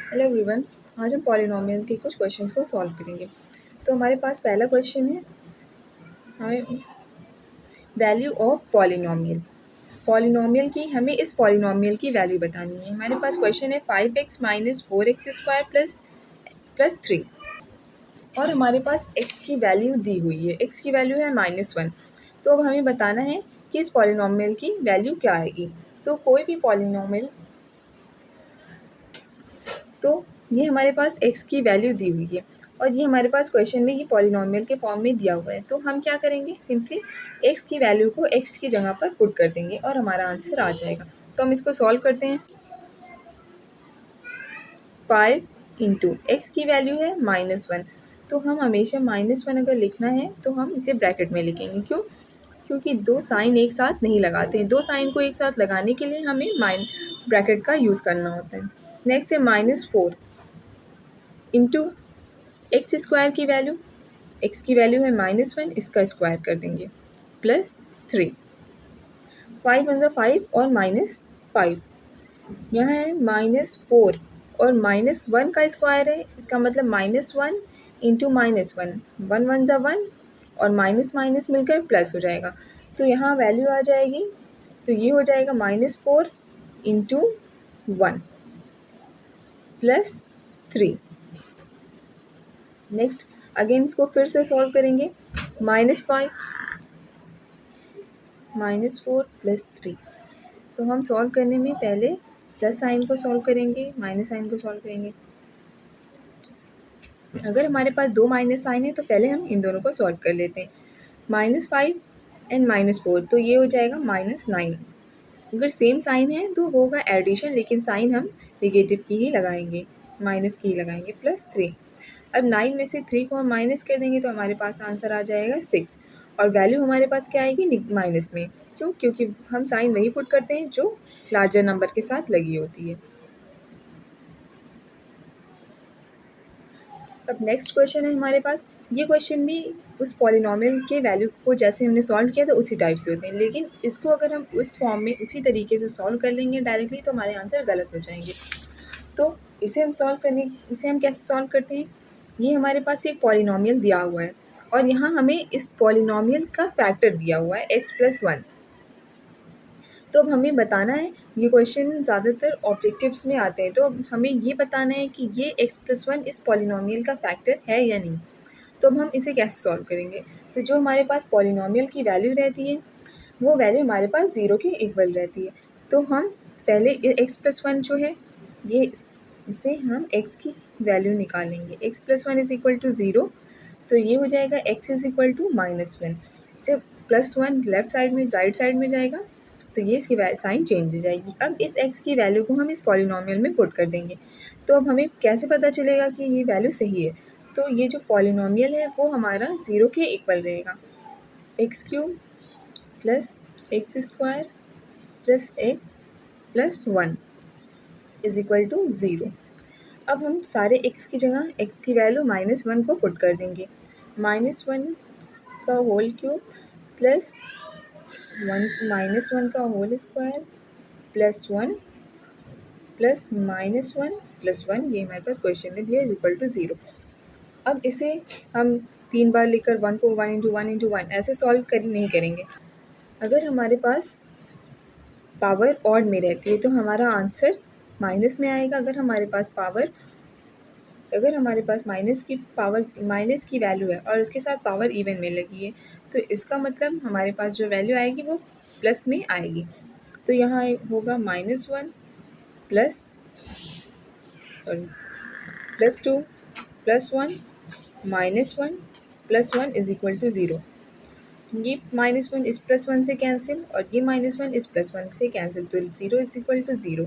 Hello everyone. आज हम polynomial के कुछ क्वेश्चंस को सॉल्व करेंगे। तो हमारे पास पहला क्वेश्चन है, हमें वैल्यू ऑफ पॉलिनोमियल पॉलिनोमियल की हमें इस पॉलिनोमियल की वैल्यू बतानी है। हमारे पास क्वेश्चन है 5x minus 4x² plus plus 3 और हमारे पास x की वैल्यू दी हुई है। x की वैल्यू है -1। तो अब हमें बताना है कि इस पॉलिनोमियल की वैल्यू क्या आएगी। तो कोई भी पॉलिनोमियल, तो ये हमारे पास x की वैल्यू दी हुई है और ये हमारे पास क्वेश्चन में ये पॉलिनोमियल के फॉर्म में दिया हुआ है। तो हम क्या करेंगे, सिंपली x की वैल्यू को x की जगह पर पुट कर देंगे और हमारा आंसर आ जाएगा। तो हम इसको सॉल्व करते हैं। 5 इंटू एक्स की वैल्यू है -1। तो हम हमेशा -1 अगर लिखना है तो हम इसे ब्रैकेट में लिखेंगे। क्यों? क्योंकि दो साइन एक साथ नहीं लगाते हैं। दो साइन को एक साथ लगाने के लिए हमें ब्रैकेट का यूज़ करना होता है। नेक्स्ट है -4 इंटू x² की वैल्यू, x की वैल्यू है -1, इसका स्क्वायर कर देंगे प्लस 3। 5 वन ज़ा 5 और -5, यहाँ है -4 और -1 का स्क्वायर है, इसका मतलब -1 इंटू -1, 1 वन ज़ा 1 और माइनस माइनस मिलकर प्लस हो जाएगा। तो यहाँ वैल्यू आ जाएगी, तो ये हो जाएगा -4 इंटू 1 प्लस 3। नेक्स्ट अगेन इसको फिर से सॉल्व करेंगे। -5 -4 प्लस 3। तो हम सॉल्व करने में पहले प्लस साइन को सॉल्व करेंगे, माइनस साइन को सॉल्व करेंगे। अगर हमारे पास दो माइनस साइन है तो पहले हम इन दोनों को सॉल्व कर लेते हैं। -5 एंड -4, तो ये हो जाएगा -9। अगर सेम साइन है तो होगा एडिशन, लेकिन साइन हम नेगेटिव की ही लगाएंगे, माइनस की ही लगाएंगे, प्लस 3। अब 9 में से 3 को हम माइनस कर देंगे तो हमारे पास आंसर आ जाएगा 6 और वैल्यू हमारे पास क्या आएगी, माइनस में। क्यों? क्योंकि हम साइन वही पुट करते हैं जो लार्जर नंबर के साथ लगी होती है। अब नेक्स्ट क्वेश्चन है हमारे पास। ये क्वेश्चन भी उस पॉलिनोमियल के वैल्यू को जैसे हमने सॉल्व किया था उसी टाइप से होते हैं, लेकिन इसको अगर हम उस फॉर्म में उसी तरीके से सॉल्व कर लेंगे डायरेक्टली तो हमारे आंसर गलत हो जाएंगे। तो इसे हम कैसे सॉल्व करते हैं। ये हमारे पास एक पॉलिनोमियल दिया हुआ है और यहाँ हमें इस पॉलिनोमियल का फैक्टर दिया हुआ है x+1। तो अब हमें बताना है, ये क्वेश्चन ज़्यादातर ऑब्जेक्टिव्स में आते हैं, तो अब हमें ये बताना है कि ये x+1 इस पॉलिनोमियल का फैक्टर है या नहीं। तो अब हम इसे कैसे सॉल्व करेंगे। तो जो हमारे पास पॉलिनोमियल की वैल्यू रहती है वो वैल्यू हमारे पास 0 के इक्वल रहती है। तो हम पहले x+1 जो है ये, इसे हम x की वैल्यू निकालेंगे। x+1 इज इक्वल टू 0, तो ये हो जाएगा x इज इक्वल टू -1। जब +1 लेफ्ट साइड में राइट साइड में जाएगा तो ये इसकी साइन चेंज हो जाएगी। अब इस x की वैल्यू को हम इस पॉलिनोमियल में पुट कर देंगे। तो अब हमें कैसे पता चलेगा कि ये वैल्यू सही है। तो ये जो पॉलिनोमियल है वो हमारा 0 के इक्वल रहेगा। x³ plus x² plus x plus 1 is equal to 0। अब हम सारे x की जगह x की वैल्यू -1 को पुट कर देंगे। -1 का होल क्यूब प्लस 1 का whole square plus 1 plus -1 plus 1, ये हमारे पास क्वेश्चन में दिया इज इक्वल टू 0। अब इसे हम 3 बार लिखकर 1 को 1 इंटू 1 इंटू 1 ऐसे सॉल्व नहीं करेंगे। अगर हमारे पास पावर ऑड में रहती है तो हमारा आंसर माइनस में आएगा। अगर हमारे पास माइनस की वैल्यू है और उसके साथ पावर इवन में लगी है तो इसका मतलब हमारे पास जो वैल्यू आएगी वो प्लस में आएगी। तो यहाँ होगा -1 plus +2 plus 1 -1 plus 1 is equal to 0। ये -1 इस +1 से कैंसिल और ये -1 इस +1 से कैंसिल, तो 0 इज इक्वल टू 0।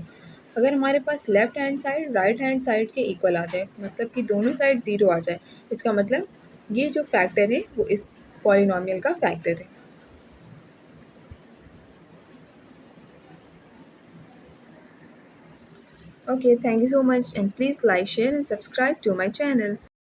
अगर हमारे पास left hand side right hand side के इक्वल आ जाए, मतलब कि दोनों साइड 0 आ जाए, इसका मतलब ये जो फैक्टर है वो इस पॉलिनोमियल का फैक्टर है। Okay, thank you so much and please like, share and subscribe to my channel.